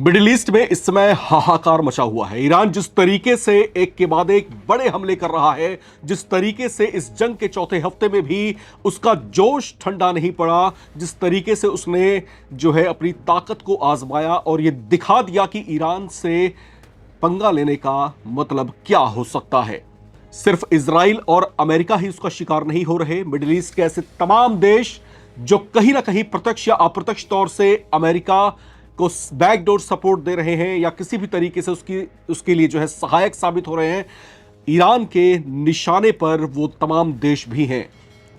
Middle east में इस समय हाहाकार मचा हुआ है। ईरान जिस तरीके से एक के बाद एक बड़े हमले कर रहा है, जिस तरीके से इस जंग के चौथे हफ्ते में भी उसका जोश ठंडा नहीं पड़ा, जिस तरीके से उसने जो है अपनी ताकत को आजमाया और यह दिखा दिया कि ईरान से पंगा लेने का मतलब क्या हो सकता है। सिर्फ इजराइल और अमेरिका ही उसका शिकार नहीं हो रहे, मिडिल ईस्ट के ऐसे तमाम देश जो कहीं ना कहीं प्रत्यक्ष या अप्रत्यक्ष तौर से अमेरिका को बैकडोर सपोर्ट दे रहे हैं या किसी भी तरीके से उसके लिए जो है सहायक साबित हो रहे हैं, ईरान के निशाने पर वो तमाम देश भी हैं।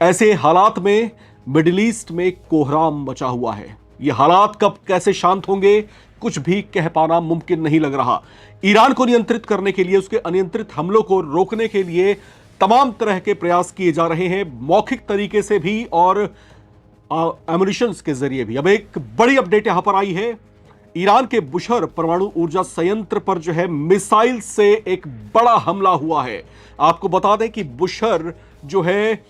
ऐसे हालात में मिडिल ईस्ट में कोहराम मचा हुआ है। ये हालात कब कैसे शांत होंगे कुछ भी कह पाना मुमकिन नहीं लग रहा। ईरान को नियंत्रित करने के लिए, उसके अनियंत्रित हमलों को रोकने के लिए तमाम तरह के प्रयास किए जा रहे हैं, मौखिक तरीके से भी और एमुनिशंस के जरिए भी। अब एक बड़ी अपडेट यहां पर आई है। ईरान के बुशहर परमाणु ऊर्जा संयंत्र पर जो है मिसाइल से एक बड़ा हमला हुआ है। आपको बता दें कि बुशहर जो है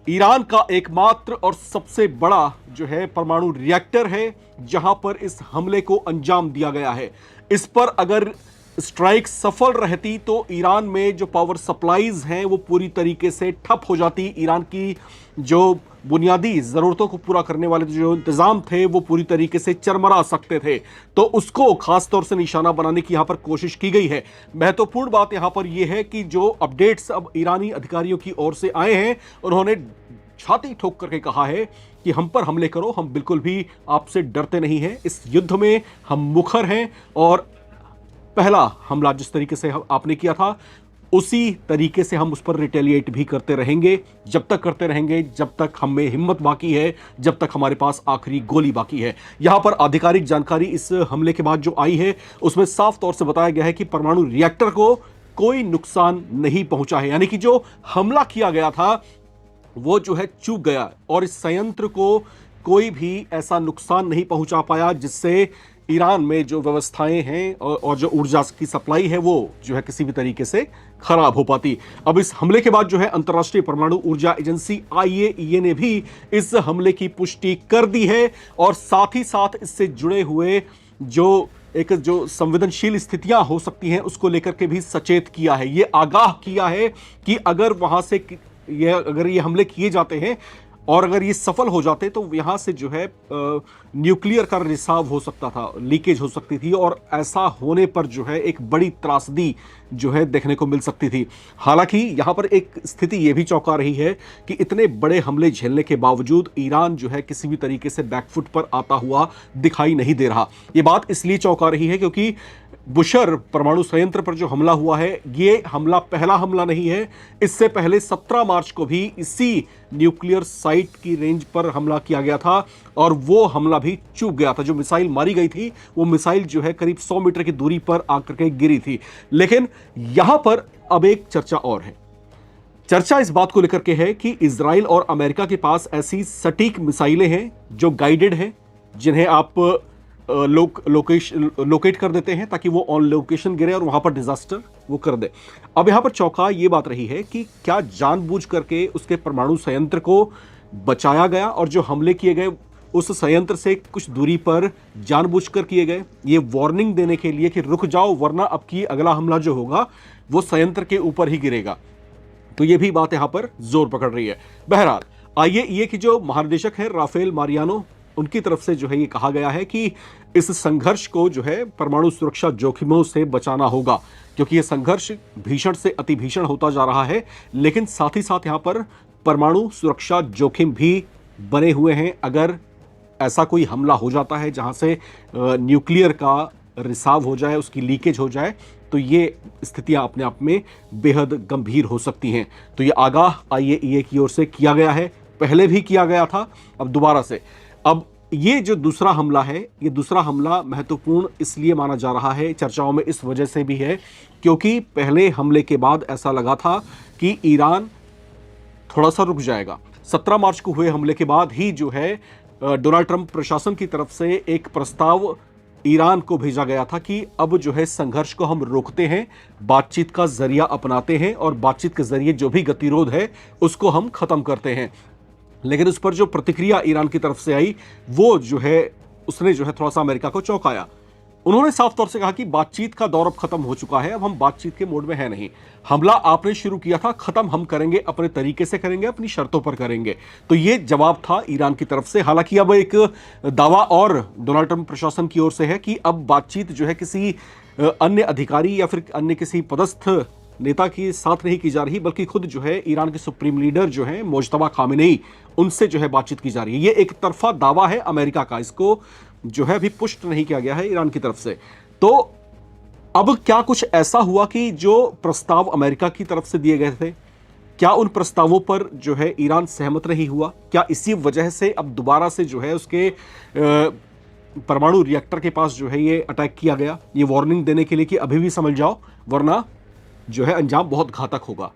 ईरान का एकमात्र और सबसे बड़ा जो है परमाणु रिएक्टर है जहां पर इस हमले को अंजाम दिया गया है। इस पर अगर स्ट्राइक सफल रहती तो ईरान में जो पावर सप्लाईज हैं वो पूरी तरीके से ठप हो जाती। ईरान की जो बुनियादी जरूरतों को पूरा करने वाले जो इंतजाम थे वो पूरी तरीके से चरमरा सकते थे, तो उसको खास तौर से निशाना बनाने की यहां पर कोशिश की गई है। महत्वपूर्ण बात यहां पर यह है कि जो अपडेट्स अब ईरानी अधिकारियों की ओर से आए हैं, उन्होंने छाती ठोक करके कहा है कि हम पर हमले करो, हम बिल्कुल भी आपसे डरते नहीं हैं, इस युद्ध में हम मुखर हैं और पहला हमला जिस तरीके से आपने किया था उसी तरीके से हम उस पर रिटेलिएट भी करते रहेंगे, जब तक करते रहेंगे जब तक हमें हिम्मत बाकी है, जब तक हमारे पास आखिरी गोली बाकी है। यहां पर आधिकारिक जानकारी इस हमले के बाद जो आई है उसमें साफ तौर से बताया गया है कि परमाणु रिएक्टर को कोई नुकसान नहीं पहुंचा है, यानी कि जो हमला किया गया था वो जो है चूक गया और इस संयंत्र को कोई भी ऐसा नुकसान नहीं पहुंचा पाया जिससे ईरान में जो व्यवस्थाएं हैं और जो ऊर्जा की सप्लाई है वो जो है किसी भी तरीके से खराब हो पाती। अब इस हमले के बाद जो है अंतर्राष्ट्रीय परमाणु ऊर्जा एजेंसी IAEA ने भी इस हमले की पुष्टि कर दी है और साथ ही साथ इससे जुड़े हुए जो संवेदनशील स्थितियां हो सकती हैं उसको लेकर के भी सचेत किया है। ये आगाह किया है कि अगर वहां से अगर ये हमले किए जाते हैं और अगर ये सफल हो जाते तो यहां से जो है न्यूक्लियर का रिसाव हो सकता था, लीकेज हो सकती थी और ऐसा होने पर जो है एक बड़ी त्रासदी जो है देखने को मिल सकती थी। हालांकि यहां पर एक स्थिति यह भी चौंका रही है कि इतने बड़े हमले झेलने के बावजूद ईरान जो है किसी भी तरीके से बैकफुट पर आता हुआ दिखाई नहीं दे रहा। यह बात इसलिए चौंका रही है क्योंकि बुशहर परमाणु संयंत्र पर जो हमला हुआ है ये हमला पहला हमला नहीं है। इससे पहले 17 मार्च को भी इसी न्यूक्लियर साइट की रेंज पर हमला किया गया था और वो हमला भी चूक गया था। जो मिसाइल मारी गई थी वो मिसाइल जो है करीब 100 मीटर की दूरी पर आकर के गिरी थी। लेकिन यहां पर अब एक चर्चा और है। चर्चा इस बात को लेकर के है कि इजराइल और अमेरिका के पास ऐसी सटीक मिसाइलें हैं जो गाइडेड हैं, जिन्हें आप लोकेट कर देते हैं ताकि वो ऑन लोकेशन गिरे और वहां पर डिजास्टर वो कर दे। अब यहां पर चौंका ये बात रही है कि क्या जानबूझ करके उसके परमाणु संयंत्र को बचाया गया और जो हमले किए गए उस संयंत्र से कुछ दूरी पर जानबूझकर किए गए, ये वार्निंग देने के लिए कि रुक जाओ वरना अब की अगला हमला जो होगा वो संयंत्र के ऊपर ही गिरेगा। तो ये भी बात यहां पर जोर पकड़ रही है। बहरहाल IAEA की जो महानिदेशक है राफेल मारियानो, उनकी तरफ से जो है ये कहा गया है कि इस संघर्ष को जो है परमाणु सुरक्षा जोखिमों से बचाना होगा, क्योंकि यह संघर्ष भीषण से अति भीषण होता जा रहा है। लेकिन साथ ही साथ यहां पर परमाणु सुरक्षा जोखिम भी बने हुए हैं। अगर ऐसा कोई हमला हो जाता है जहां से न्यूक्लियर का रिसाव हो जाए, उसकी लीकेज हो जाए, तो ये स्थितियां अपने आप में बेहद गंभीर हो सकती हैं। तो ये आगाह IAEA की ओर से किया गया है, पहले भी किया गया था, अब दोबारा से। अब ये जो दूसरा हमला है, ये दूसरा हमला महत्वपूर्ण इसलिए माना जा रहा है चर्चाओं में इस वजह से भी है क्योंकि पहले हमले के बाद ऐसा लगा था कि ईरान थोड़ा सा रुक जाएगा। 17 मार्च को हुए हमले के बाद ही जो है डोनाल्ड ट्रंप प्रशासन की तरफ से एक प्रस्ताव ईरान को भेजा गया था कि अब जो है संघर्ष को हम रोकते हैं, बातचीत का जरिया अपनाते हैं और बातचीत के जरिए जो भी गतिरोध है उसको हम खत्म करते हैं। लेकिन उस पर जो प्रतिक्रिया ईरान की तरफ से आई वो जो है उसने जो है थोड़ा सा अमेरिका को चौंकाया। उन्होंने साफ तौर से कहा कि बातचीत का दौर अब खत्म हो चुका है, अब हम बातचीत के मोड में है नहीं। हमला आपने शुरू किया था, खत्म हम करेंगे, अपने तरीके से करेंगे, अपनी शर्तों पर करेंगे। तो ये जवाब था ईरान की तरफ से। हालांकि अब एक दावा और डोनाल्ड ट्रंप प्रशासन की ओर से है कि अब बातचीत जो है किसी अन्य अधिकारी या फिर अन्य किसी पदस्थ नेता के साथ नहीं की जा रही, बल्कि खुद जो है ईरान के सुप्रीम लीडर जो है मुज्तबा खामेनेई, उनसे जो है बातचीत की जा रही है। ये एक तरफा दावा है अमेरिका का, इसको जो है अभी पुष्ट नहीं किया गया है ईरान की तरफ से। तो अब क्या कुछ ऐसा हुआ कि जो प्रस्ताव अमेरिका की तरफ से दिए गए थे, क्या उन प्रस्तावों पर जो है ईरान सहमत नहीं हुआ? क्या इसी वजह से अब दोबारा से जो है उसके परमाणु रिएक्टर के पास जो है ये अटैक किया गया, ये वार्निंग देने के लिए कि अभी भी समझ जाओ वरना जो है अंजाम बहुत घातक होगा।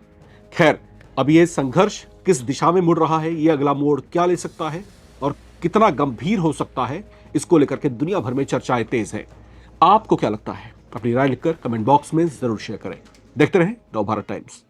खैर, अब ये संघर्ष किस दिशा में मुड़ रहा है, ये अगला मोड़ क्या ले सकता है और कितना गंभीर हो सकता है, इसको लेकर के दुनिया भर में चर्चाएं तेज हैं। आपको क्या लगता है? अपनी राय लिखकर कमेंट बॉक्स में जरूर शेयर करें। देखते रहें नवभारत टाइम्स।